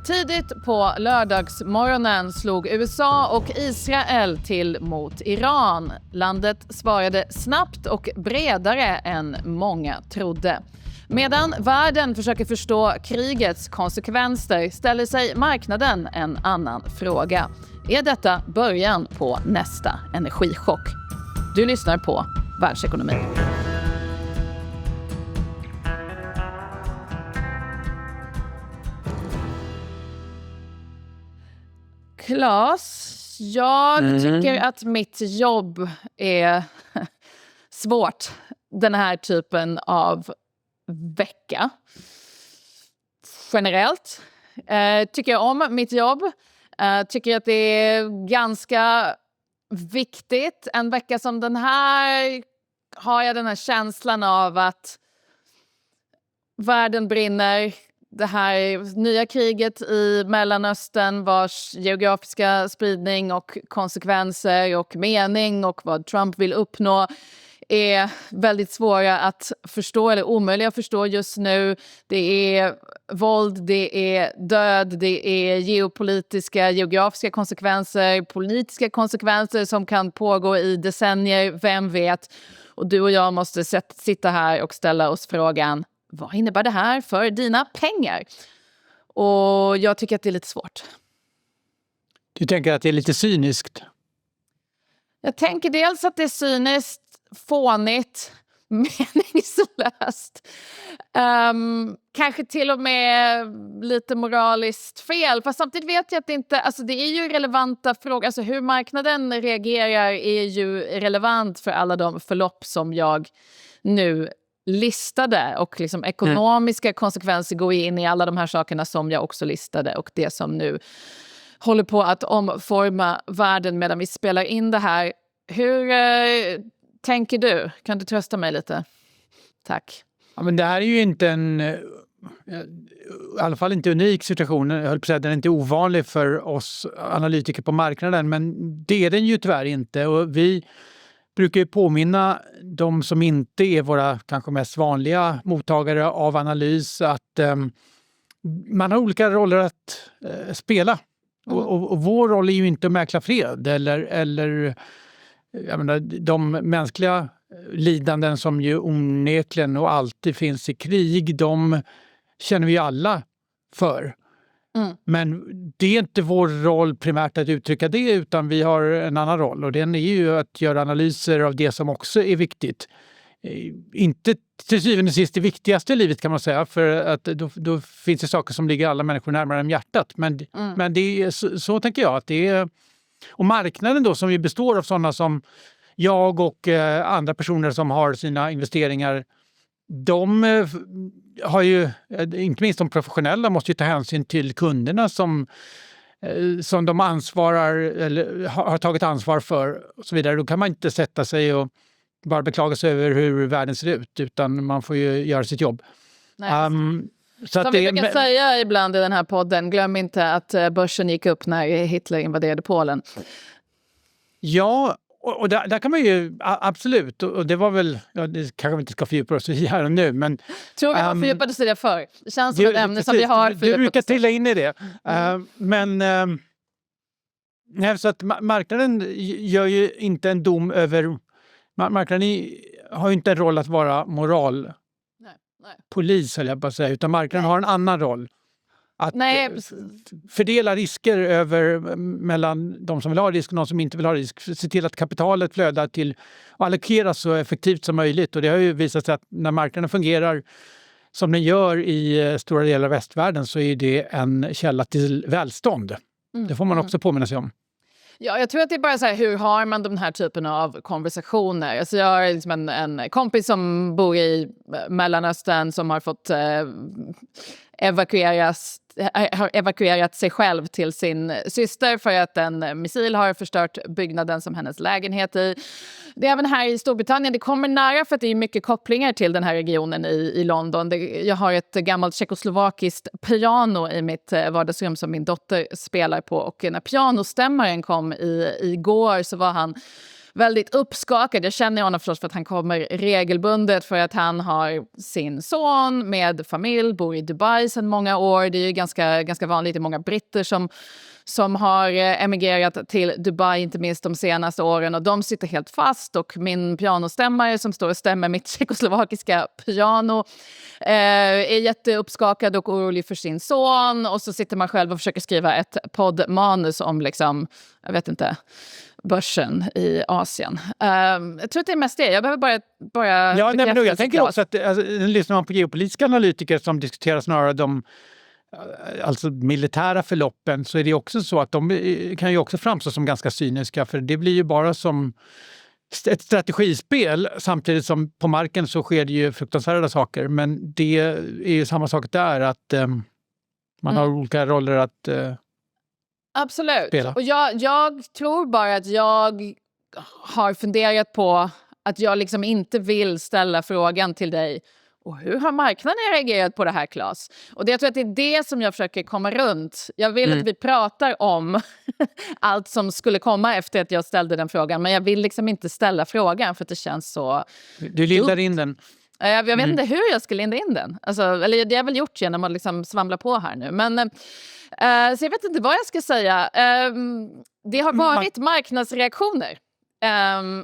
Tidigt på lördagsmorgonen slog USA och Israel till mot Iran. Landet svarade snabbt och bredare än många trodde. Medan världen försöker förstå krigets konsekvenser ställer sig marknaden en annan fråga. Är detta början på nästa energichock? Du lyssnar på Världsekonomin. Claes, jag tycker att mitt jobb är svårt den här typen av vecka. Generellt tycker jag om mitt jobb. Tycker att det är ganska viktigt. En vecka som den här har jag den här känslan av att världen brinner. Det här nya kriget i Mellanöstern vars geografiska spridning och konsekvenser och mening och vad Trump vill uppnå är väldigt svåra att förstå eller omöjliga att förstå just nu. Det är våld, det är död, det är geografiska konsekvenser, politiska konsekvenser som kan pågå i decennier, vem vet. Och du och jag måste sitta här och ställa oss frågan: vad innebär det här för dina pengar? Och jag tycker att det är lite svårt. Du tänker att det är lite cyniskt? Jag tänker dels att det är cyniskt, fånigt, meningslöst. Kanske till och med lite moraliskt fel. Fast samtidigt vet jag att det inte... Alltså det är ju relevanta frågor. Alltså hur marknaden reagerar är ju relevant för alla de förlopp som jag nu listade, och liksom ekonomiska konsekvenser går in i alla de här sakerna som jag också listade, och det som nu håller på att omforma världen medan vi spelar in det här. Hur tänker du? Kan du trösta mig lite? Tack. Ja, men det här är ju inte i alla fall inte unik situation. Jag höll på att säga, den är inte ovanlig för oss analytiker på marknaden, men det är den ju tyvärr inte, och vi brukar ju påminna de som inte är våra kanske mest vanliga mottagare av analys att man har olika roller att spela. Och vår roll är ju inte att mäkla fred eller jag menar, de mänskliga lidanden som ju onekligen och alltid finns i krig, de känner vi alla för. Men det är inte vår roll primärt att uttrycka det, utan vi har en annan roll, och den är ju att göra analyser av det som också är viktigt. Inte till syvende och sist det viktigaste i livet kan man säga, för att då finns det saker som ligger alla människor närmare än hjärtat. Men det är, så tänker jag att det är. Och marknaden då, som ju består av sådana som jag och andra personer som har sina investeringar, de har ju, inte minst de professionella, måste ju ta hänsyn till kunderna som de ansvarar eller har tagit ansvar för och så vidare. Då kan man inte sätta sig och bara beklaga sig över hur världen ser ut, utan man får ju göra sitt jobb. Så att vi brukar säga ibland i den här podden, glöm inte att börsen gick upp när Hitler invaderade Polen. Ja, och där kan man ju absolut, och det var väl, det kanske vi inte ska fördjupa oss i här och nu, men tror jag fördjupade sig det för. Det känns som ett ämne som vi har fördjupat. Du brukar trilla in i det. Nej, så att marknaden gör ju inte en dom över, marknaden har ju inte en roll att vara polis, höll jag bara säga, utan marknaden har en annan roll. Att fördela risker mellan de som vill ha risk och de som inte vill ha risk. Se till att kapitalet flödar till och allokeras så effektivt som möjligt. Och det har ju visat sig att när marknaden fungerar som den gör i stora delar av västvärlden, så är det en källa till välstånd. Det får man också påminna sig om. Ja, jag tror att det är bara så här, hur har man den här typen av konversationer? Alltså jag har liksom en kompis som bor i Mellanöstern som har fått har evakuerat sig själv till sin syster för att en missil har förstört byggnaden som hennes lägenhet i. Det är även här i Storbritannien. Det kommer nära för att det är mycket kopplingar till den här regionen i London. Jag har ett gammalt tjeckoslovakiskt piano i mitt vardagsrum som min dotter spelar på. Och när pianostämmaren kom igår så var han väldigt uppskakad. Jag känner honom förstås för att han kommer regelbundet, för att han har sin son med familj, bor i Dubai sedan många år. Det är ju ganska vanligt, det är många britter som har emigrerat till Dubai, inte minst de senaste åren, och de sitter helt fast. Och min pianostämmare som står och stämmer mitt tjeckoslovakiska piano är jätteuppskakad och orolig för sin son. Och så sitter man själv och försöker skriva ett poddmanus om liksom, jag vet inte, börsen i Asien. Jag tror att det är mest det. Jag behöver bara Ja, nej, men jag tänker också att lyssnar man på geopolitiska analytiker som diskuterar snarare de alltså militära förloppen, så är det också så att de kan ju också framstå som ganska cyniska, för det blir ju bara som ett strategispel, samtidigt som på marken så sker det ju fruktansvärda saker, men det är ju samma sak där, att man har olika roller att absolut spela. Och jag tror bara att jag har funderat på att jag liksom inte vill ställa frågan till dig: och hur har marknaden reagerat på det här, Claes? Och jag tror att det är det som jag försöker komma runt. Jag vill att vi pratar om allt som skulle komma efter att jag ställde den frågan. Men jag vill liksom inte ställa frågan för att det känns så... Du lindar in den. Jag vet inte hur jag ska linda in den. Alltså, eller det har jag väl gjort genom att liksom svamla på här nu. Men, så jag vet inte vad jag ska säga. Det har varit marknadsreaktioner.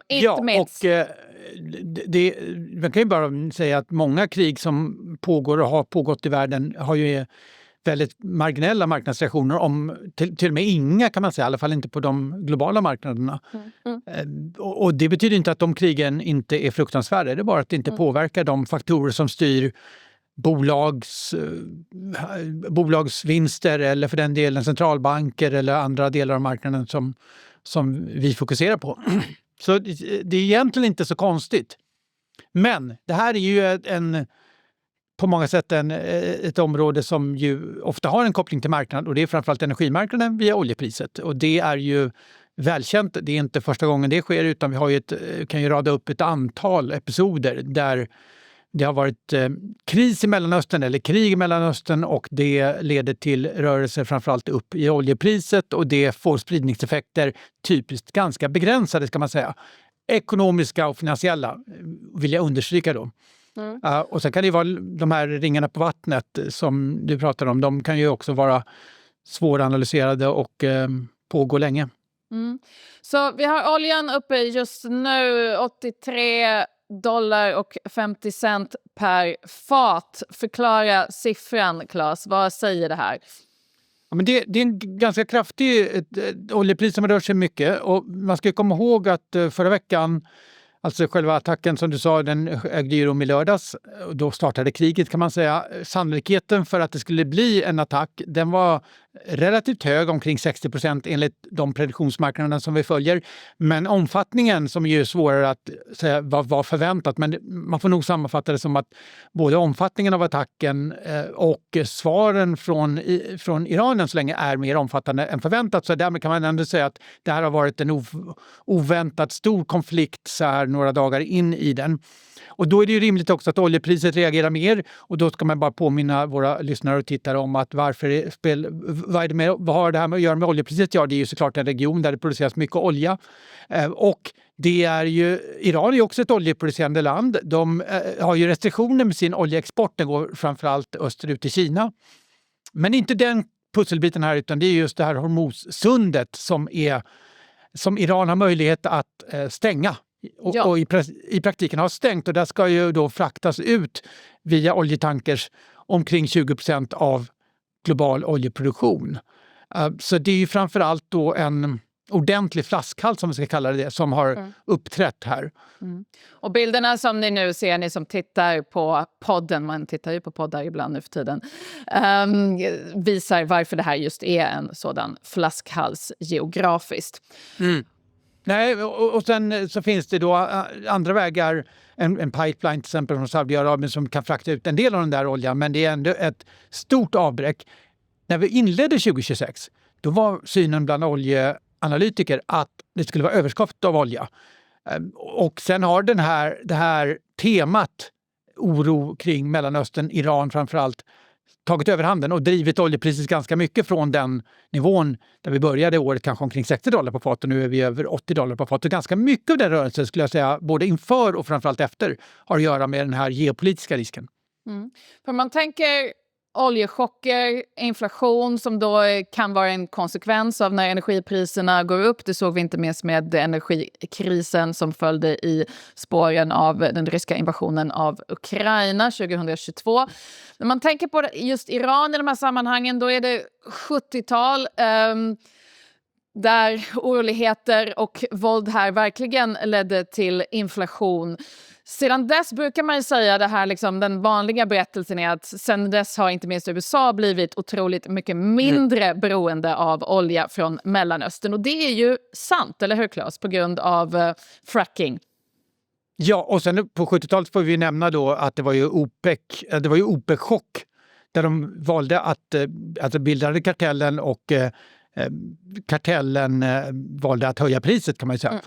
Inte minst. Och man kan ju bara säga att många krig som pågår och har pågått i världen har ju väldigt marginella marknadsreaktioner, om till och med inga, kan man säga, i alla fall inte på de globala marknaderna. Och det betyder inte att de krigen inte är fruktansvärda, det är bara att det inte påverkar de faktorer som styr bolagsvinster, eller för den delen centralbanker eller andra delar av marknaden som vi fokuserar på. Så det är egentligen inte så konstigt. Men det här är ju på många sätt ett område som ju ofta har en koppling till marknaden, och det är framförallt energimarknaden via oljepriset. Och det är ju välkänt, det är inte första gången det sker, utan vi har kan ju rada upp ett antal episoder där det har varit kris i Mellanöstern eller krig i Mellanöstern, och det leder till rörelser framförallt upp i oljepriset, och det får spridningseffekter, typiskt ganska begränsade ska man säga. Ekonomiska och finansiella vill jag understryka då. Och sen kan det vara de här ringarna på vattnet som du pratar om, de kan ju också vara svåranalyserade och pågå länge. Så vi har oljan uppe just nu $83.50 per fat. Förklara siffran, Claes. Vad säger det här? Ja, men det är en ganska kraftig oljepris som rör sig mycket, och man ska komma ihåg att förra veckan, alltså själva attacken som du sa, den ägde ju rum i lördags. Då startade kriget, kan man säga. Sannolikheten för att det skulle bli en attack, den var relativt hög, omkring 60% enligt de prediktionsmarknaderna som vi följer. Men omfattningen, som är ju svårare att säga var förväntat, men man får nog sammanfatta det som att både omfattningen av attacken och svaren från Iran än så länge är mer omfattande än förväntat. Så därmed kan man ändå säga att det här har varit en oväntat stor konflikt så här några dagar in i den. Och då är det ju rimligt också att oljepriset reagerar mer, och då ska man bara påminna våra lyssnare och tittare om att vad har det här med att göra med oljepriset? Ja, det är ju såklart en region där det produceras mycket olja, och det är ju, Iran är ju också ett oljeproducerande land. De har ju restriktioner med sin oljeexport, den går framförallt österut till Kina. Men inte den pusselbiten här, utan det är just det här Hormuzsundet som Iran har möjlighet att stänga. Och i praktiken har stängt, och där ska ju då fraktas ut via oljetankers omkring 20% av global oljeproduktion. Så det är ju framförallt då en ordentlig flaskhals, som vi ska kalla det, som har uppträtt här. Och bilderna som ni nu ser, ni som tittar på podden, man tittar ju på poddar ibland nu för tiden, visar varför det här just är en sådan flaskhals geografiskt. Nej, och sen så finns det då andra vägar, en pipeline till exempel från Saudiarabien som kan frakta ut en del av den där oljan, men det är ändå ett stort avbräck. När vi inledde 2026, då var synen bland oljeanalytiker att det skulle vara överskott av olja. Och sen har det här temat, oro kring Mellanöstern, Iran framförallt, tagit överhanden och drivit oljepriset ganska mycket från den nivån där vi började året kanske omkring $60 på fat och nu är vi över $80 på fat. Och ganska mycket av den rörelsen skulle jag säga både inför och framförallt efter har att göra med den här geopolitiska risken. För man tänker oljechocker, inflation som då kan vara en konsekvens av när energipriserna går upp. Det såg vi inte minst med energikrisen som följde i spåren av den ryska invasionen av Ukraina 2022. När man tänker på just Iran i de här sammanhangen, då är det 70-tal där oroligheter och våld här verkligen ledde till inflation. Sedan dess brukar man ju säga det här, liksom, den vanliga berättelsen är att sedan dess har inte minst USA blivit otroligt mycket mindre beroende av olja från Mellanöstern. Och det är ju sant, eller hur Claes? På grund av fracking. Ja, och sen på 70-talet får vi nämna då att det var ju OPEC-chock där de valde att bildade kartellen och kartellen valde att höja priset kan man ju säga.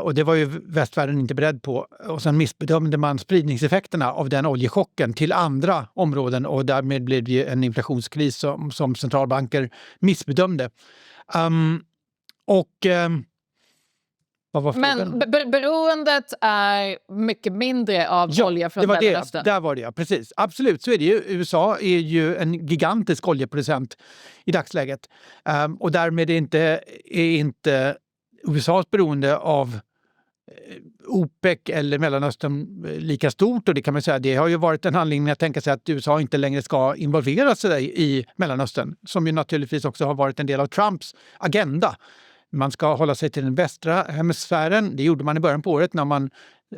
Och det var ju västvärlden inte beredd på. Och sen missbedömde man spridningseffekterna av den oljechocken till andra områden och därmed blev det en inflationskris som centralbanker missbedömde. Men beroendet är mycket mindre av olja från Mellanöstern. Där var det, precis. Absolut, så är det ju. USA är ju en gigantisk oljeproducent i dagsläget. Och därmed är inte USAs beroende av OPEC eller Mellanöstern lika stort. Och det kan man säga, det har ju varit en anledning att tänka sig att USA inte längre ska involvera sig i Mellanöstern. Som ju naturligtvis också har varit en del av Trumps agenda. Man ska hålla sig till den västra hemisfären. Det gjorde man i början på året när man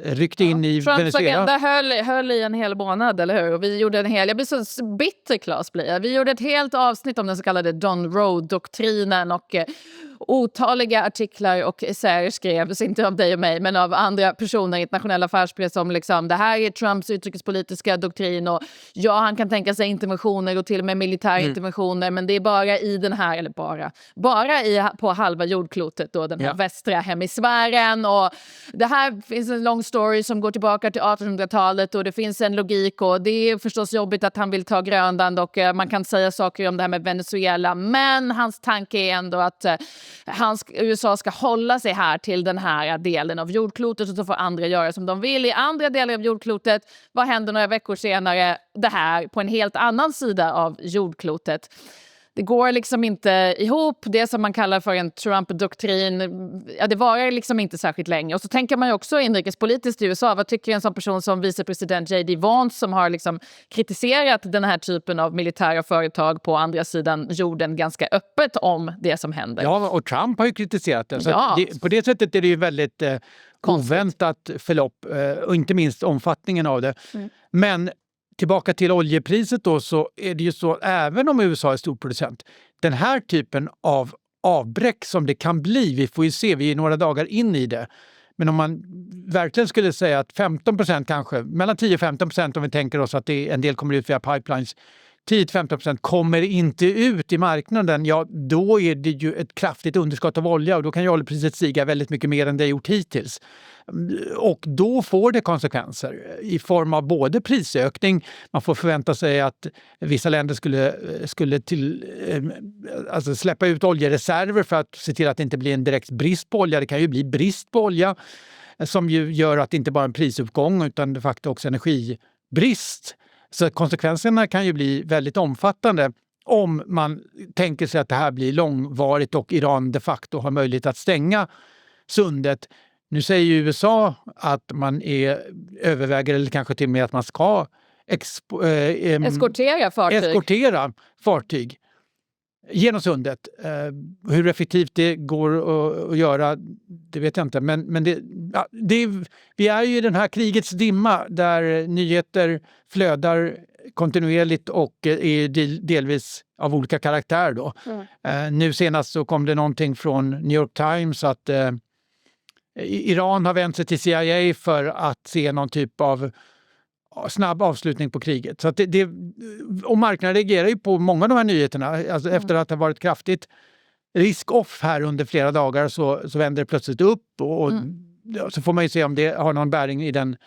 ryckte in i Trumps Venezuela. agenda höll i en hel månad, eller hur? Och vi gjorde jag blir så bitter, Claes, blir jag. Vi gjorde ett helt avsnitt om den så kallade Don Road-doktrinen och otaliga artiklar och essäer skrevs, inte av dig och mig, men av andra personer i internationell affärspress om liksom, det här är Trumps utrikespolitiska doktrin och ja, han kan tänka sig interventioner och till och med militära interventioner, men det är bara i den här, eller på halva jordklotet då, den här västra hemisfären, och det här finns en lång story som går tillbaka till 1800-talet och det finns en logik och det är förstås jobbigt att han vill ta Grönland och man kan säga saker om det här med Venezuela, men hans tanke är ändå att USA ska hålla sig här till den här delen av jordklotet och så får andra göra som de vill i andra delar av jordklotet. Vad händer några veckor senare? Det här på en helt annan sida av jordklotet. Det går liksom inte ihop. Det som man kallar för en Trump-doktrin, det varar liksom inte särskilt länge. Och så tänker man ju också inrikespolitiskt i USA. Vad tycker en sån person som vicepresident J.D. Vance som har liksom kritiserat den här typen av militära företag på andra sidan jorden ganska öppet om det som händer? Ja, och Trump har ju kritiserat det. Så på det sättet är det ju väldigt oväntat förlopp och inte minst omfattningen av det. Men tillbaka till oljepriset då, så är det ju så, även om USA är storproducent, den här typen av avbräck som det kan bli, vi får ju se, vi är några dagar in i det, men om man verkligen skulle säga att 15% kanske, mellan 10-15% om vi tänker oss att en del kommer ut via pipelines, 10-15% kommer inte ut i marknaden, ja då är det ju ett kraftigt underskott av olja och då kan ju oljepriset stiga väldigt mycket mer än det gjort hittills. Och då får det konsekvenser i form av både prisökning, man får förvänta sig att vissa länder skulle alltså släppa ut oljereserver för att se till att det inte blir en direkt brist på olja. Det kan ju bli brist på olja som ju gör att det inte bara är en prisuppgång utan de facto också energibrist. Så konsekvenserna kan ju bli väldigt omfattande om man tänker sig att det här blir långvarigt och Iran de facto har möjlighet att stänga sundet. Nu säger ju USA att man överväger eller kanske till och med att man ska eskortera fartyg genom sundet. Hur effektivt det går att göra, det vet jag inte. Men vi är ju i den här krigets dimma där nyheter flödar kontinuerligt och är delvis av olika karaktär då. Nu senast så kom det någonting från New York Times att Iran har vänt sig till CIA för att se någon typ av snabb avslutning på kriget. Så att och marknaden reagerar ju på många av de här nyheterna. Alltså efter att det har varit kraftigt risk-off här under flera dagar så vänder det plötsligt upp och så får man ju se om det har någon bäring i den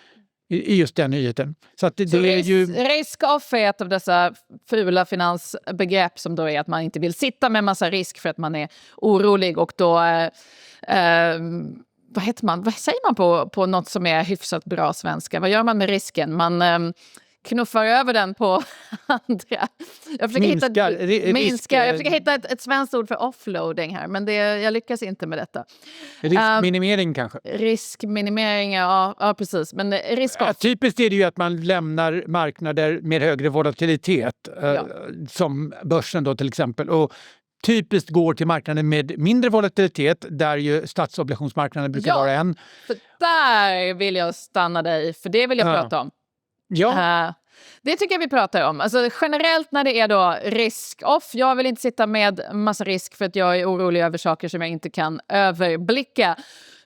i just den nyheten. Så att det är ju... Risk-off är ett av dessa fula finansbegrepp som då är att man inte vill sitta med massa risk för att man är orolig, och då vad säger man på något som är hyfsat bra svenska? Vad gör man med risken? Man knuffar över den på andra. Jag försöker hitta ett svenskt ord för offloading här, men jag lyckas inte med detta. Riskminimering kanske? Riskminimering, ja precis. Men risk-off. Typiskt är det ju att man lämnar marknader med högre volatilitet, som börsen då till exempel. Och typiskt går till marknaden med mindre volatilitet, där ju statsobligationsmarknaden brukar vara en. För där vill jag stanna dig, för det vill jag prata om. Ja. Det tycker jag vi pratar om. Alltså, generellt när det är då risk-off. Jag vill inte sitta med massa risk för att jag är orolig över saker som jag inte kan överblicka.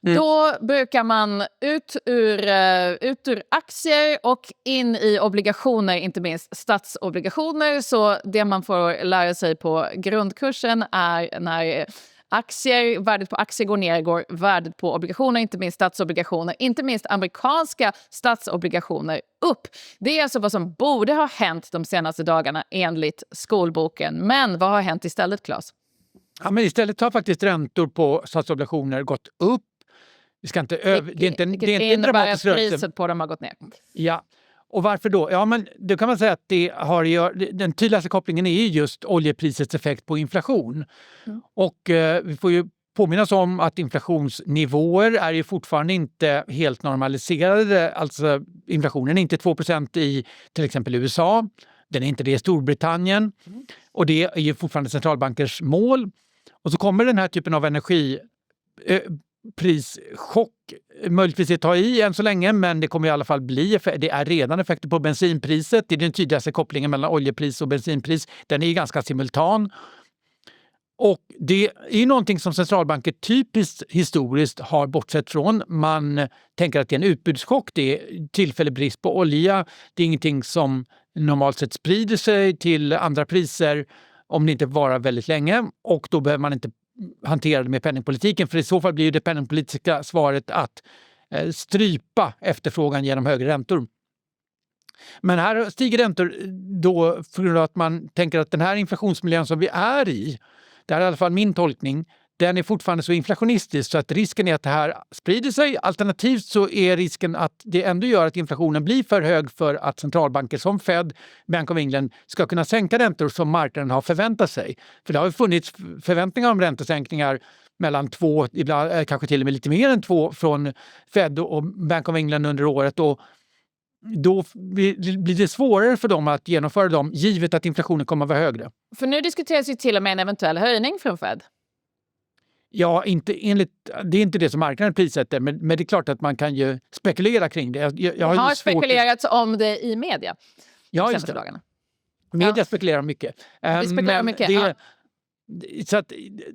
Då brukar man ut ur aktier och in i obligationer, inte minst statsobligationer. Så det man får lära sig på grundkursen är när värdet på aktier går ner, går värdet på obligationer, inte minst statsobligationer, inte minst amerikanska statsobligationer upp. Det är alltså vad som borde ha hänt de senaste dagarna enligt skolboken. Men vad har hänt istället, Claes? Ja, men istället har faktiskt räntor på statsobligationer gått upp. Vi ska inte det är inte en dramatisk rörelse. Priset på dem har gått ner. Ja. Och varför då? Ja, men då kan man säga att den tydligaste kopplingen är just oljeprisets effekt på inflation. Och vi får ju påminna oss om att inflationsnivåer är ju fortfarande inte helt normaliserade. Alltså inflationen är inte 2% i till exempel USA. Den är inte det i Storbritannien. Och det är ju fortfarande centralbankers mål. Och så kommer den här typen av prischock möjligtvis att ta i än så länge, men det kommer i alla fall bli. Det är redan effekter på bensinpriset. Det är den tydligaste kopplingen mellan oljepris och bensinpris. Den är ganska simultan. Och det är någonting som centralbanker typiskt historiskt har bortsett från. Man tänker att det är en utbudschock, det är tillfällig brist på olja. Det är ingenting som normalt sett sprider sig till andra priser om det inte varar väldigt länge, och då behöver man inte hantera det med penningpolitiken, för i så fall blir det penningpolitiska svaret att strypa efterfrågan genom högre räntor. Men här stiger räntor då för att man tänker att den här inflationsmiljön som vi är i, det är i alla fall min tolkning, den är fortfarande så inflationistisk så att risken är att det här sprider sig. Alternativt så är risken att det ändå gör att inflationen blir för hög för att centralbanker som Fed, Bank of England ska kunna sänka räntor som marknaden har förväntat sig. För det har ju funnits förväntningar om räntesänkningar mellan 2, ibland kanske till och med lite mer än 2 från Fed och Bank of England under året. Och då blir det svårare för dem att genomföra dem, givet att inflationen kommer att vara högre. För nu diskuteras ju till och med en eventuell höjning från Fed. Ja, det är inte det som marknaden prissätter, men det är klart att man kan ju spekulera kring det. Jag har spekulerats om det i media. Ja, just det. Dagarna. Media spekulerar mycket. Vi spekulerar mycket. Så att,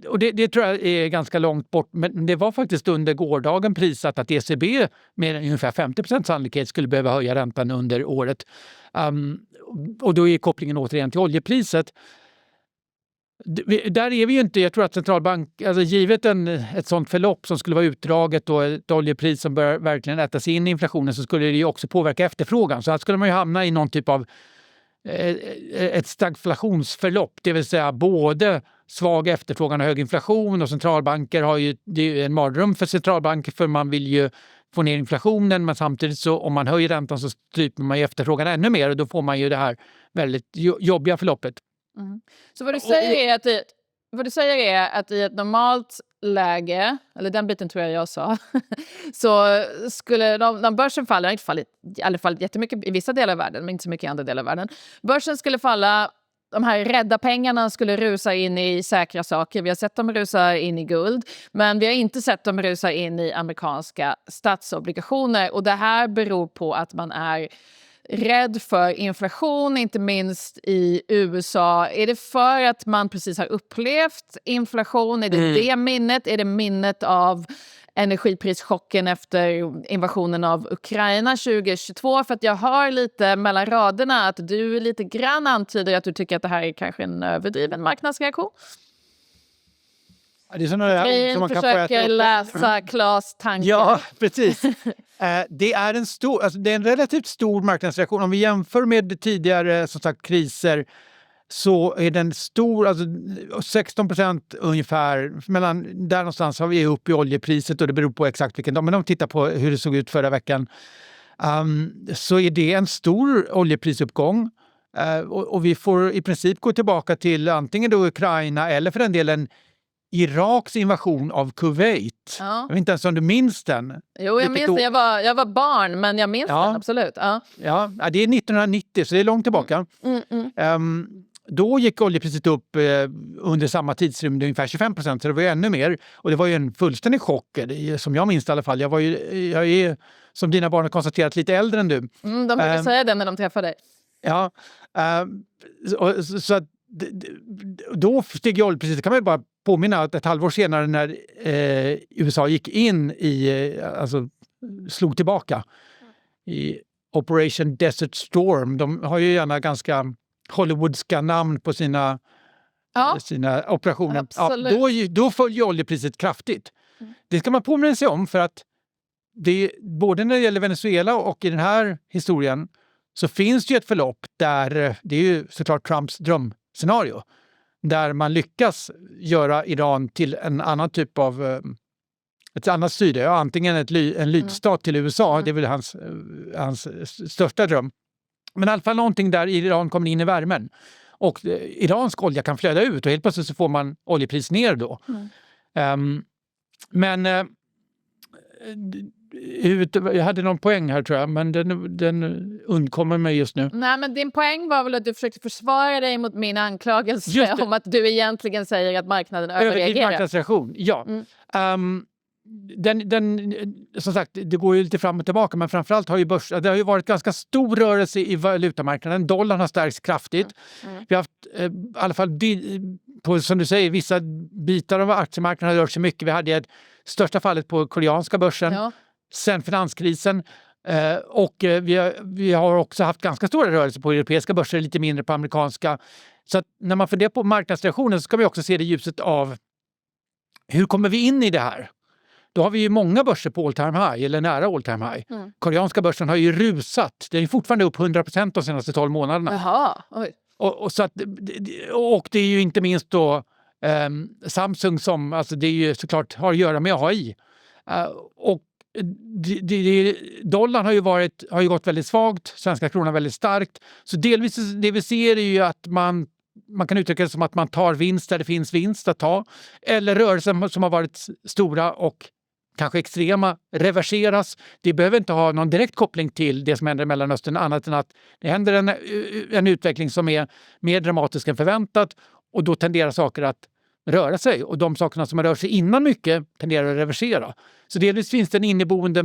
och det tror jag är ganska långt bort, men det var faktiskt under gårdagen prissatt att ECB med ungefär 50% sannolikhet skulle behöva höja räntan under året. Och då är kopplingen återigen till oljepriset. Där är vi ju inte, jag tror att centralbank, alltså givet ett sånt förlopp som skulle vara utdraget och ett oljepris som börjar verkligen äta sig in i inflationen, så skulle det ju också påverka efterfrågan. Så här skulle man ju hamna i någon typ av ett stagflationsförlopp, det vill säga både svag efterfrågan och hög inflation, och centralbanker har ju, det är en mardröm för centralbanker för man vill ju få ner inflationen, men samtidigt så om man höjer räntan så stryper man ju efterfrågan ännu mer och då får man ju det här väldigt jobbiga förloppet. Så vad du säger är att i ett normalt läge, eller den biten tror jag sa, så skulle de börsen falla, inte fallit, i alla fall jättemycket i vissa delar av världen, men inte så mycket i andra delar av världen. Börsen skulle falla, de här rädda pengarna skulle rusa in i säkra saker. Vi har sett dem rusa in i guld, men vi har inte sett dem rusa in i amerikanska statsobligationer. Och det här beror på att man är rädd för inflation, inte minst i USA. Är det för att man precis har upplevt inflation? Är det det minnet? Är det minnet av energiprischocken efter invasionen av Ukraina 2022? För att jag hör lite mellan raderna att du lite grann antyder att du tycker att det här är kanske en överdriven marknadsreaktion. Det är sådana där som man kan försöker läsa Claes tankar. Ja, precis. Det är det är en relativt stor marknadsreaktion. Om vi jämför med tidigare som sagt, kriser så är den stor, alltså 16% ungefär, där någonstans har vi upp i oljepriset och det beror på exakt vilken dag. Men om vi tittar på hur det såg ut förra veckan så är det en stor oljeprisuppgång. Och vi får i princip gå tillbaka till antingen då Ukraina eller för den delen Iraks invasion av Kuwait. Ja. Jag vet inte ens om du minns den. Jo, jag minns den. Jag var barn, men jag minns den absolut. Ja, det är 1990, så det är långt tillbaka. Då gick oljepriset upp under samma tidsrymd ungefär 25%, så det var ju ännu mer. Och det var ju en fullständig chock, som jag minns i alla fall. Jag är, som dina barn har konstaterat, lite äldre än du. De brukar säga det när de träffar dig. Ja, så att då steg oljepriset, kan man ju bara påminna att ett halvår senare när USA gick in alltså slog tillbaka i Operation Desert Storm. De har ju gärna ganska hollywoodska namn på sina operationer. Då följer oljepriset kraftigt. Det ska man påminna sig om, för att både när det gäller Venezuela och i den här historien så finns det ju ett förlopp där det är ju såklart Trumps drömscenario. Där man lyckas göra Iran till en annan typ av ett annat styre. Antingen en lydstat till USA, det är väl hans största dröm. Men i alla fall någonting där Iran kommer in i värmen. Och iransk olja kan flöda ut och helt plötsligt så får man oljepris ner då. Jag hade någon poäng här tror jag, men den undkommer mig just nu. Nej, men din poäng var väl att du försökte försvara dig mot min anklagelse om att du egentligen säger att marknaden överreagerar. Marknadsreaktion, ja. Som sagt, det går ju lite fram och tillbaka, men framförallt har ju det har ju varit ganska stor rörelse i valutamarknaden. Dollarn har stärkts kraftigt. Vi har haft i alla fall som du säger, vissa bitar av aktiemarknaden har rört sig mycket. Vi hade det största fallet på koreanska börsen sen finanskrisen. Och vi har också haft ganska stora rörelser på europeiska börser, lite mindre på amerikanska. Så att när man funderar på marknadsreaktionen så ska vi också se det i ljuset av hur kommer vi in i det här? Då har vi ju många börser på all time high eller nära all time high. Koreanska börsen har ju rusat. Det är fortfarande upp 100% de senaste 12 månaderna. Jaha, oj. Och det är ju inte minst då Samsung som, alltså det är ju såklart har att göra med AI. Och dollarn har ju gått väldigt svagt, svenska kronan väldigt starkt. Så delvis det vi ser är ju att man kan uttrycka det som att man tar vinst där det finns vinst att ta. Eller rörelser som har varit stora och kanske extrema reverseras. Det behöver inte ha någon direkt koppling till det som händer i Mellanöstern, annat än att det händer en utveckling som är mer dramatisk än förväntat, och då tenderar saker att röra sig, och de sakerna som har rört sig innan mycket tenderar att reversera. Så delvis finns det en inneboende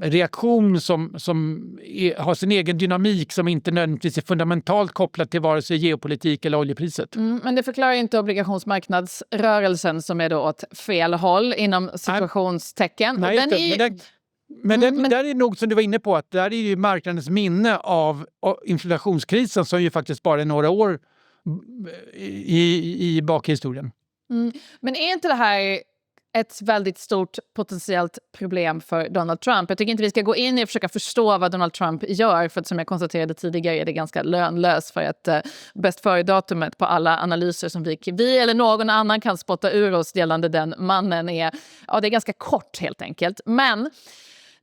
reaktion som har sin egen dynamik, som inte nödvändigtvis är fundamentalt kopplad till vare sig geopolitik eller oljepriset. Men det förklarar inte obligationsmarknadsrörelsen som är då åt fel håll inom situationstecken. Nej, där är nog som du var inne på, att där är ju marknadens minne av inflationskrisen som ju faktiskt bara är några år i bakhistorien. Men är inte det här ett väldigt stort potentiellt problem för Donald Trump? Jag tycker inte vi ska gå in och försöka förstå vad Donald Trump gör, för att som jag konstaterade tidigare är det ganska lönlöst, för att bäst före-datumet på alla analyser som vi eller någon annan kan spotta ur oss gällande den mannen är ganska kort helt enkelt. Men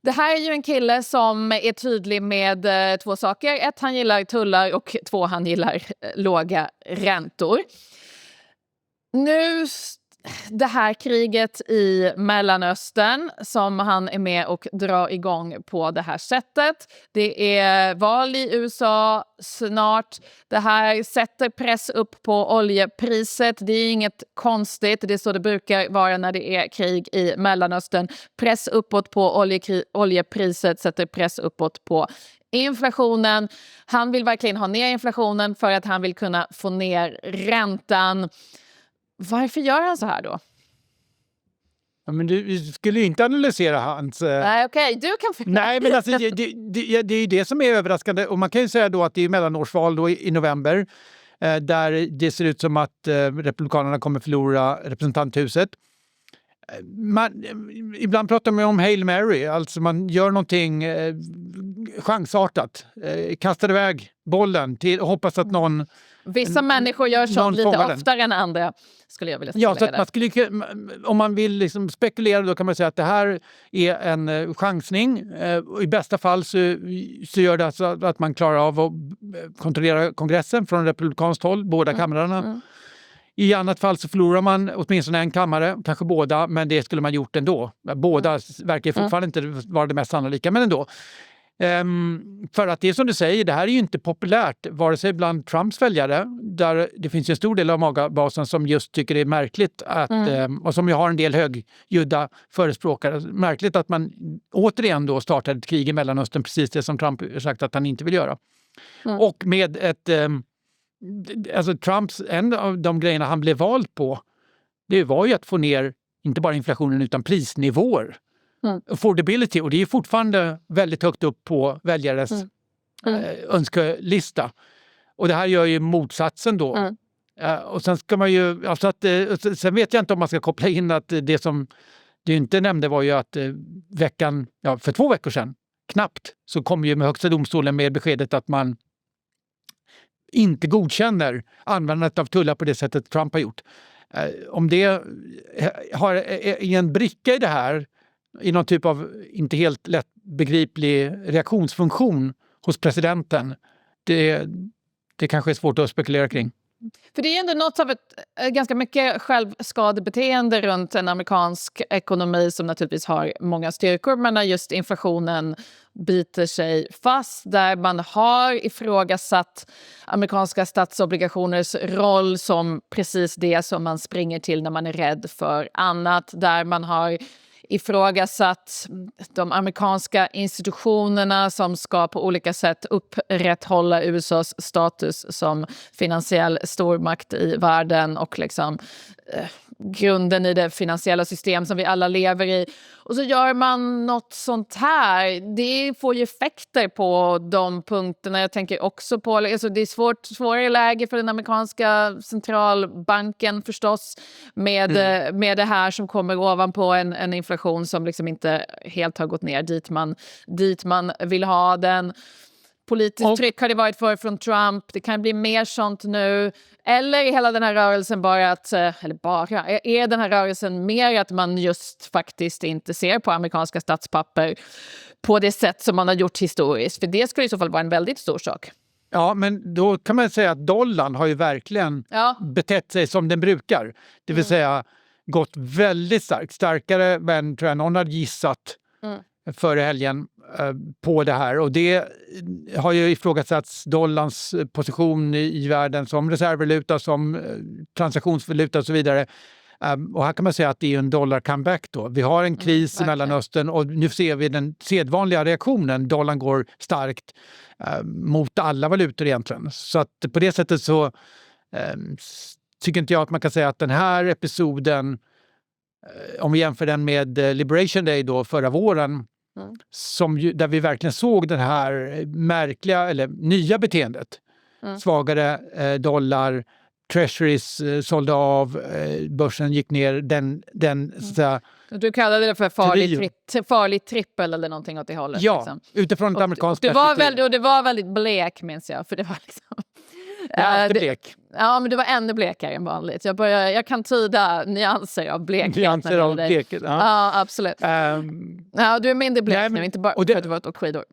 det här är ju en kille som är tydlig med två saker. 1, han gillar tullar, och 2, han gillar låga räntor. Nu det här kriget i Mellanöstern som han är med och drar igång på det här sättet. Det är val i USA snart. Det här sätter press upp på oljepriset. Det är inget konstigt. Det är så det brukar vara när det är krig i Mellanöstern. Press uppåt på oljepriset sätter press uppåt på inflationen. Han vill verkligen ha ner inflationen för att han vill kunna få ner räntan. Varför gör han så här då? Ja, men du skulle ju inte analysera hans... Nej, okej. Du kan... Nej, men alltså, det är ju det som är överraskande. Och man kan ju säga då att det är mellanårsval då i november. Där det ser ut som att republikanerna kommer förlora representanthuset. Ibland pratar man om Hail Mary, alltså man gör någonting chansartat. Kastar iväg bollen och hoppas att någon... Vissa människor gör sånt lite oftare än andra, skulle jag vilja säga. Ja, så att man skulle, om man vill liksom spekulera, då kan man säga att det här är en chansning. I bästa fall så gör det alltså att man klarar av att kontrollera kongressen från republikanskt håll, båda kamrarna. I annat fall så förlorar man åtminstone en kammare, kanske båda, men det skulle man gjort ändå. Båda verkar fortfarande inte vara det mest sannolika, men ändå. För att det är som du säger, det här är ju inte populärt vare sig bland Trumps väljare, där det finns en stor del av MAGA-basen som just tycker det är märkligt att, och som ju har en del högljudda förespråkare, märkligt att man återigen då startade ett krig i Mellanöstern, precis det som Trump har sagt att han inte vill göra. Och med ett alltså Trumps, en av de grejerna han blev vald på, det var ju att få ner inte bara inflationen utan prisnivåer. Affordability, och det är fortfarande väldigt högt upp på väljares önskelista. Och det här gör ju motsatsen då. Och sen ska man ju, alltså att, sen vet jag inte om man ska koppla in att det som du inte nämnde var ju att för 2 veckor sedan, knappt, så kom ju med Högsta domstolen med beskedet att man inte godkänner användandet av tullar på det sättet Trump har gjort. Om det har en bricka i det här, i någon typ av inte helt lättbegriplig reaktionsfunktion hos presidenten, det kanske är svårt att spekulera kring. För det är ändå något av ett ganska mycket självskadebeteende runt en amerikansk ekonomi som naturligtvis har många styrkor, men när just inflationen biter sig fast, där man har ifrågasatt amerikanska statsobligationers roll som precis det som man springer till när man är rädd för annat, där man har ifrågasatt de amerikanska institutionerna som ska på olika sätt upprätthålla USAs status som finansiell stormakt i världen och liksom grunden i det finansiella system som vi alla lever i. Och så gör man något sånt här. Det får ju effekter på de punkterna. Jag tänker också på, alltså det är svårare läge för den amerikanska centralbanken förstås med det här som kommer ovanpå en inflation som liksom inte helt har gått ner dit man vill ha den. Politiskt tryck har det varit från Trump. Det kan bli mer sånt nu. Eller är hela den här rörelsen är den här rörelsen mer att man just faktiskt inte ser på amerikanska statspapper på det sätt som man har gjort historiskt? För det skulle i så fall vara en väldigt stor sak. Ja, men då kan man säga att dollarn har ju verkligen betett sig som den brukar. Det vill säga gått väldigt starkt. Starkare än tror jag någon hade gissat före helgen på det här. Och det har ju ifrågasatts dollarns position i världen som reservvaluta, som transaktionsvaluta och så vidare. Och här kan man säga att det är en dollar-comeback då. Vi har en kris i Mellanöstern och nu ser vi den sedvanliga reaktionen. Dollarn går starkt mot alla valutor egentligen. Så att på det sättet så tycker inte jag att man kan säga att den här episoden, om vi jämför den med Liberation Day då förra våren, där vi verkligen såg det här märkliga eller nya beteendet. Svagare dollar, treasuries sålde av, börsen gick ner, du kallade det för farlig trippel eller någonting åt det hållet. Ja, liksom. Utifrån ett amerikanskt perspektiv. Det var väldigt blek, minns jag, för det var liksom... blek. Ja, men det var ännu blekare än vanligt. Jag kan tyda nyanser av blekhet. Nyanser av blekhet, ja. Absolut. Du är mindre blek nu, inte bara för att du var åt skidor.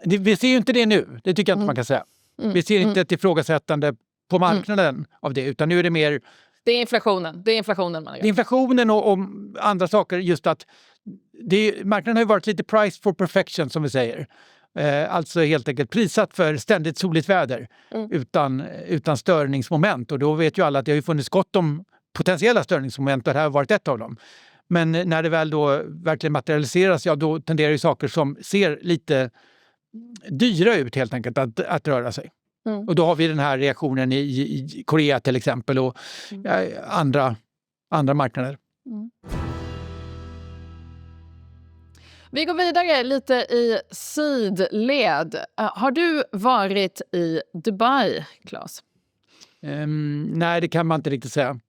Vi ser ju inte det nu, det tycker jag inte man kan säga. Vi ser inte ett ifrågasättande på marknaden av det, utan nu är det mer... Det är inflationen man gör. Det är inflationen och andra saker, just att marknaden har ju varit lite price for perfection som vi säger. Alltså helt enkelt prissatt för ständigt soligt väder utan störningsmoment. Och då vet ju alla att det har ju funnits gott om potentiella störningsmoment och det här har varit ett av dem. Men när det väl då verkligen materialiseras, då tenderar ju saker som ser lite dyra ut helt enkelt att röra sig. Och då har vi den här reaktionen i Korea till exempel och andra marknader. Vi går vidare lite i sidled. Har du varit i Dubai, Claes? Nej, det kan man inte riktigt säga.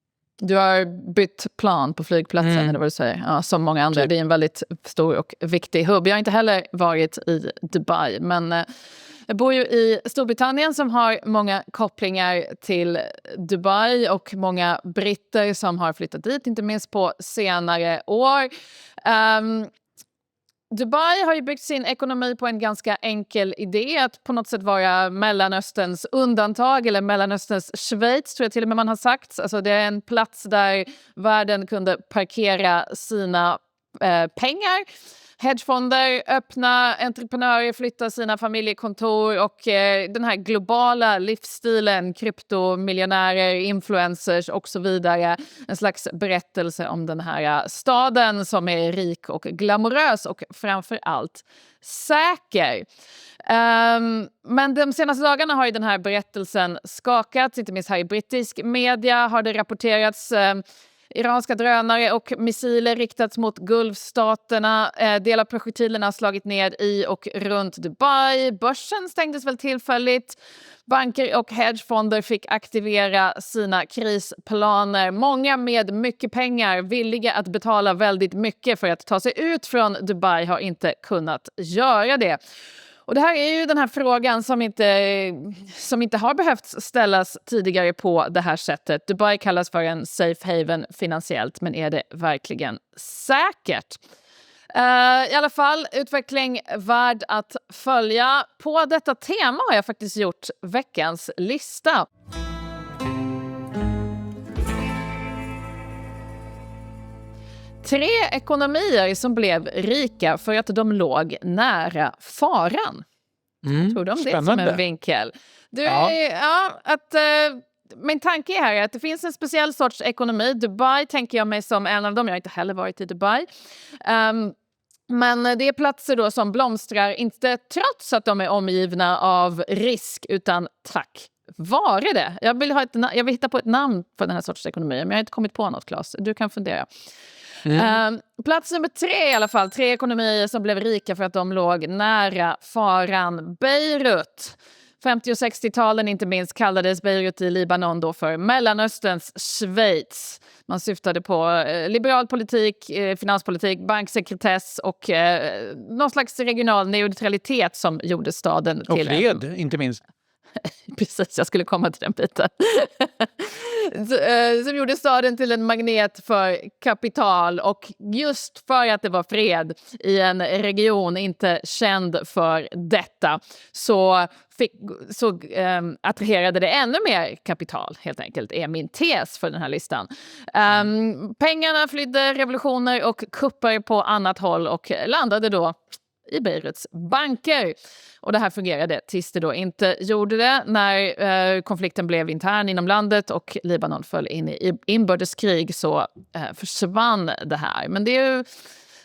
Du har bytt plan på flygplatsen, eller vad du säger. Ja, som många andra. Det är en väldigt stor och viktig hubb. Jag har inte heller varit i Dubai, men jag bor ju i Storbritannien som har många kopplingar till Dubai och många britter som har flyttat dit, inte minst på senare år. Dubai har ju byggt sin ekonomi på en ganska enkel idé, att på något sätt vara Mellanösterns undantag, eller Mellanösterns Schweiz tror jag till och med man har sagt. Alltså det är en plats där världen kunde parkera sina pengar. Hedgefonder, öppna, entreprenörer flyttar sina familjekontor och den här globala livsstilen, kryptomiljonärer, influencers och så vidare. En slags berättelse om den här staden som är rik och glamorös och framför allt säker. Men de senaste dagarna har ju den här berättelsen skakats, inte minst här i brittisk media har det rapporterats iranska drönare och missiler riktats mot Gulfstaterna. Del av projektilerna har slagit ner i och runt Dubai. Börsen stängdes väl tillfälligt. Banker och hedgefonder fick aktivera sina krisplaner. Många med mycket pengar, villiga att betala väldigt mycket för att ta sig ut från Dubai, har inte kunnat göra det. Och det här är ju den här frågan som inte har behövt ställas tidigare på det här sättet. Dubai kallas för en safe haven finansiellt, men är det verkligen säkert? I alla fall, utveckling värd att följa. På detta tema har jag faktiskt gjort veckans lista. Tre ekonomier som blev rika för att de låg nära faran. Tror du om det som en vinkel? Min tanke är här att det finns en speciell sorts ekonomi. Dubai tänker jag mig som en av dem. Jag har inte heller varit i Dubai. Men det är platser då som blomstrar, inte trots att de är omgivna av risk, utan tack vare det. Jag vill hitta på ett namn för den här sorts ekonomi, men jag har inte kommit på något, Claes. Du kan fundera. Plats nummer 3 i alla fall. 3 ekonomier som blev rika för att de låg nära faran. Beirut. 50- och 60-talen inte minst kallades Beirut i Libanon då för Mellanösterns Schweiz. Man syftade på liberal politik, finanspolitik, banksekretess och någon slags regional neutralitet som gjorde staden till... Och fred, inte minst. Precis, jag skulle komma till den biten. Som gjorde staden till en magnet för kapital, och just för att det var fred i en region inte känd för detta så attraherade det ännu mer kapital, helt enkelt, är min tes för den här listan. Pengarna flydde revolutioner och kupper på annat håll och landade då i Beiruts banker. Och det här fungerade tills det då inte gjorde det, när konflikten blev intern inom landet och Libanon föll in i inbördeskrig, så försvann det här. Men det är ju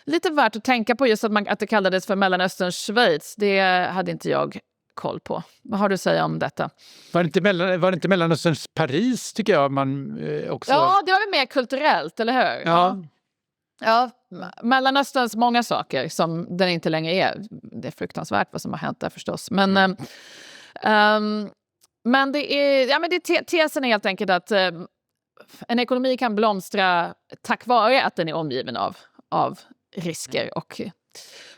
lite värt att tänka på just att det kallades för Mellanösterns Schweiz. Det hade inte jag koll på. Vad har du att säga om detta? Var det inte Mellanösterns Paris, tycker jag man också... Ja, det var väl mer kulturellt, eller hur? Ja, Mellanösterns många saker som den inte längre är. Det är fruktansvärt vad som har hänt där förstås. Men tesen är helt enkelt att en ekonomi kan blomstra tack vare att den är omgiven av risker och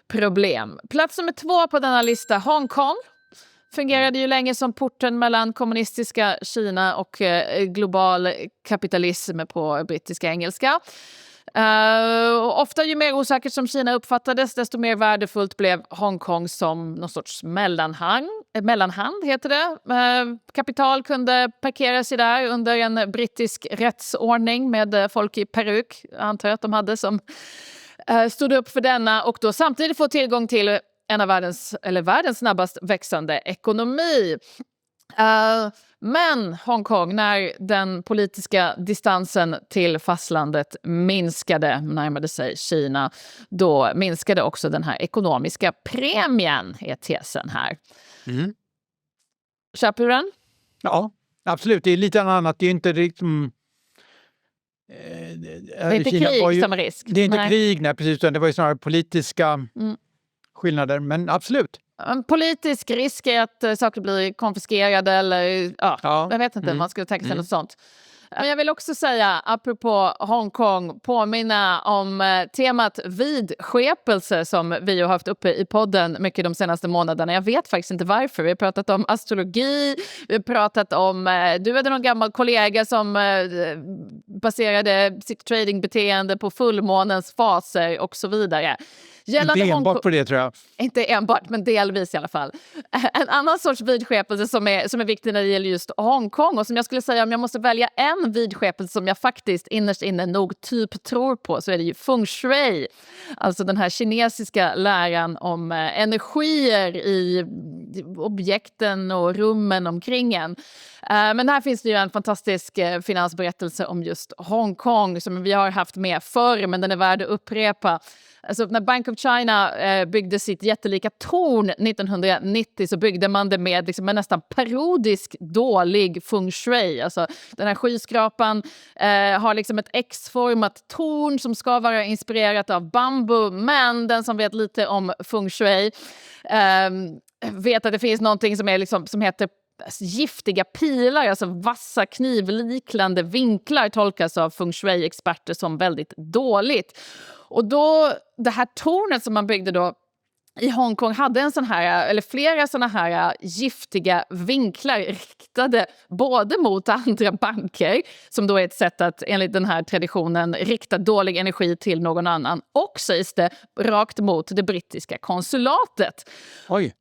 problem. Plats nummer 2 på denna lista, Hongkong. Fungerade ju länge som porten mellan kommunistiska Kina och global kapitalism på brittiska engelska. Ofta ju mer osäkert som Kina uppfattades, desto mer värdefullt blev Hongkong som någon sorts mellanhand heter det. Kapital kunde parkera sig där under en brittisk rättsordning med folk i peruk, antar jag att de hade, som stod upp för denna, och då samtidigt få tillgång till en av världens snabbast växande ekonomi. Men Hongkong, när den politiska distansen till fastlandet närmade sig Kina, då minskade också den här ekonomiska premien, är tesen här. Köper du den? Ja, absolut. Det är lite annat. Det är inte riktigt... det är inte krig som risk. Det är inte krig, nej, precis. Det var ju snarare politiska skillnader, men absolut. En politisk risk är att saker blir konfiskerade eller jag vet inte, man skulle tänka sig något sånt. Men jag vill också säga, apropå Hongkong, påminna om temat vidskepelse som vi har haft uppe i podden mycket de senaste månaderna. Jag vet faktiskt inte varför. Vi har pratat om astrologi, vi har pratat om, du hade någon gammal kollega som baserade sitt tradingbeteende på fullmånens faser och så vidare. Inte enbart på det, tror jag. Inte enbart, men delvis i alla fall. En annan sorts vidskepelse som är viktig när det gäller just Hongkong, och som jag skulle säga, om jag måste välja en vidskepelse som jag faktiskt innerst inne nog typ tror på, så är det ju feng shui. Alltså den här kinesiska läran om energier i objekten och rummen omkring en. Men här finns det ju en fantastisk finansberättelse om just Hongkong som vi har haft med förr, men den är värd att upprepa. Alltså när Bank of China byggde sitt jättelika torn 1990 så byggde man det med liksom en nästan parodisk dålig feng shui. Alltså den här skyskrapan har liksom ett X-format torn som ska vara inspirerat av bambu, men den som vet lite om feng shui vet att det finns någonting som är liksom, som heter giftiga pilar, alltså vassa knivliknande vinklar, tolkas av feng shui-experter som väldigt dåligt. Och då, det här tornet som man byggde då i Hongkong hade en sån här, eller flera såna här giftiga vinklar riktade både mot andra banker, som då är ett sätt att enligt den här traditionen rikta dålig energi till någon annan, och sägs det rakt mot det brittiska konsulatet. Oj!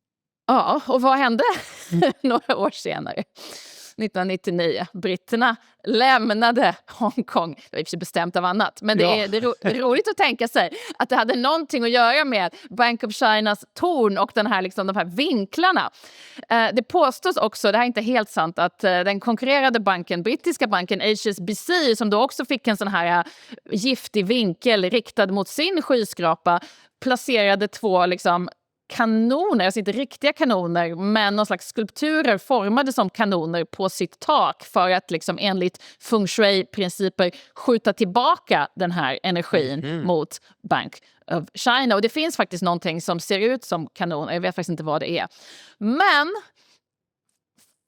Ja, och vad hände några år senare? 1999. Britterna lämnade Hongkong. Det var i och för sig bestämt av annat. Men det är roligt att tänka sig att det hade någonting att göra med Bank of Chinas torn och den här, liksom, de här vinklarna. Det påstås också, det här är inte helt sant, att den konkurrerade banken, brittiska banken HSBC, som då också fick en sån här giftig vinkel riktad mot sin skyskrapa, placerade två liksom kanoner, alltså inte riktiga kanoner, men någon slags skulpturer formade som kanoner på sitt tak för att liksom enligt feng shui-principer skjuta tillbaka den här energin mot Bank of China. Och det finns faktiskt någonting som ser ut som kanoner, jag vet faktiskt inte vad det är. Men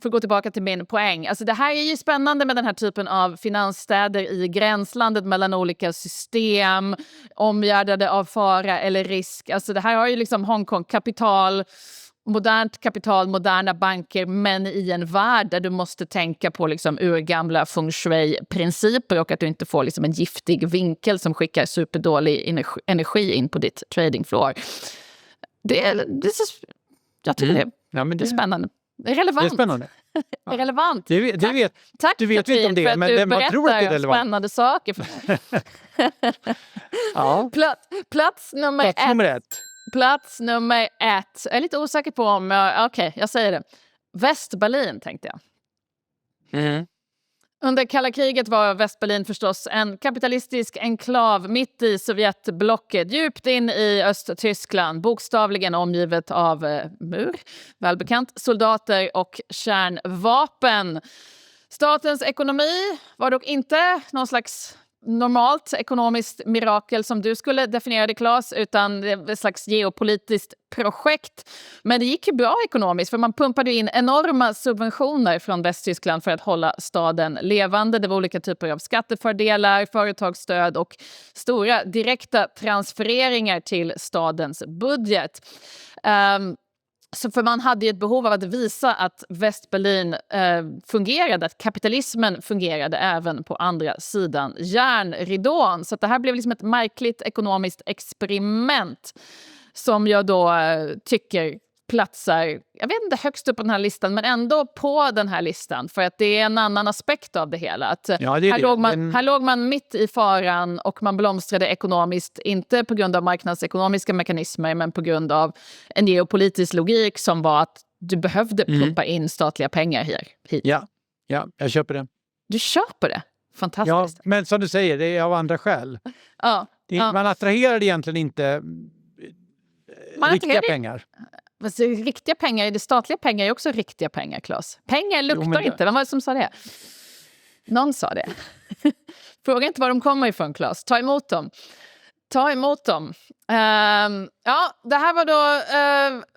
för att gå tillbaka till min poäng. Alltså det här är ju spännande med den här typen av finansstäder i gränslandet mellan olika system, omgärdade av fara eller risk. Alltså det här har ju liksom Hongkong modernt kapital, moderna banker, men i en värld där du måste tänka på liksom urgamla feng shui-principer och att du inte får liksom en giftig vinkel som skickar superdålig energi in på ditt trading floor. Jag tycker det är spännande. Det är relevant. Det är spännande. Det är relevant. Tack, du vet inte om det, men man tror att det är relevant. Spännande saker. Ja. Plats nummer ett. Plats nummer ett. Jag är lite osäker på om jag säger det. Västberlin tänkte jag. Under kalla kriget var Västberlin förstås en kapitalistisk enklav mitt i Sovjetblocket, djupt in i Östtyskland, bokstavligen omgivet av mur, välbekant, soldater och kärnvapen. Statens ekonomi var dock inte någon slags normalt ekonomiskt mirakel som du skulle definiera det, Claes, utan ett slags geopolitiskt projekt. Men det gick ju bra ekonomiskt, för man pumpade in enorma subventioner från Västtyskland för att hålla staden levande. Det var olika typer av skattefördelar, företagsstöd och stora direkta transfereringar till stadens budget. Så för man hade ju ett behov av att visa att Västberlin fungerade, att kapitalismen fungerade även på andra sidan järnridån. Så att det här blev liksom ett märkligt ekonomiskt experiment som jag då tycker platsar, jag vet inte högst upp på den här listan, men ändå på den här listan, för att det är en annan aspekt av det hela. Att här låg man mitt i faran och man blomstrade ekonomiskt, inte på grund av marknadsekonomiska mekanismer, men på grund av en geopolitisk logik som var att du behövde pumpa in statliga pengar hit. Ja, jag köper det. Du köper det? Fantastiskt. Ja, men som du säger, det är av andra skäl. Man attraherar egentligen inte riktiga pengar. Alltså, riktiga pengar, det statliga pengar är också riktiga pengar, Claes. Pengar luktar inte. Vem var det som sa det? Någon sa det. Fråga inte var de kommer ifrån, Claes. Ta emot dem. Ta emot dem. Ja, det här var då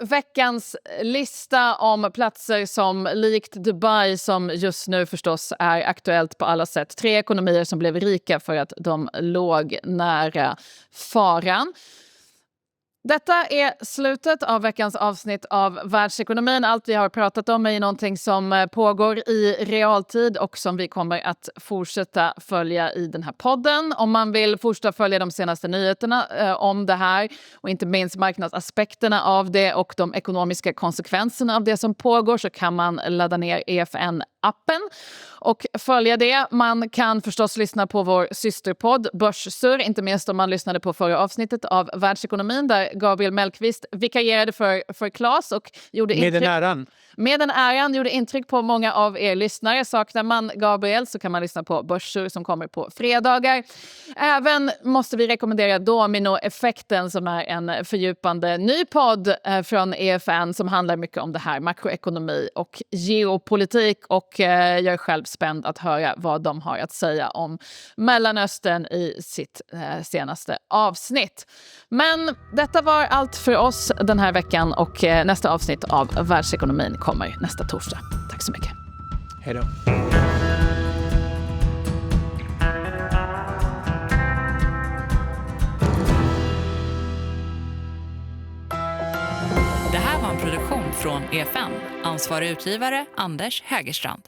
veckans lista om platser som likt Dubai, som just nu förstås är aktuellt på alla sätt. 3 ekonomier som blev rika för att de låg nära faran. Detta är slutet av veckans avsnitt av Världsekonomin. Allt vi har pratat om är någonting som pågår i realtid och som vi kommer att fortsätta följa i den här podden. Om man vill fortsätta följa de senaste nyheterna om det här och inte minst marknadsaspekterna av det och de ekonomiska konsekvenserna av det som pågår, så kan man ladda ner EFN-appen och följa det. Man kan förstås lyssna på vår systerpodd Börssurr, inte minst om man lyssnade på förra avsnittet av Världsekonomin där Gabriel Mellqvist vikarierade för Claes och gjorde med den äran gjorde intryck på många av er lyssnare. Saknar man Gabriel så kan man lyssna på Börssurr som kommer på fredagar. Även måste vi rekommendera Dominoeffekten, som är en fördjupande ny podd från EFN som handlar mycket om det här, makroekonomi och geopolitik, och jag är själv spänd att höra vad de har att säga om Mellanöstern i sitt senaste avsnitt. Men detta var allt för oss den här veckan, och nästa avsnitt av Världsekonomin kommer nästa torsdag. Tack så mycket. Hej då. Det här var en produktion från EFN. Ansvarig utgivare Anders Hägerstrand.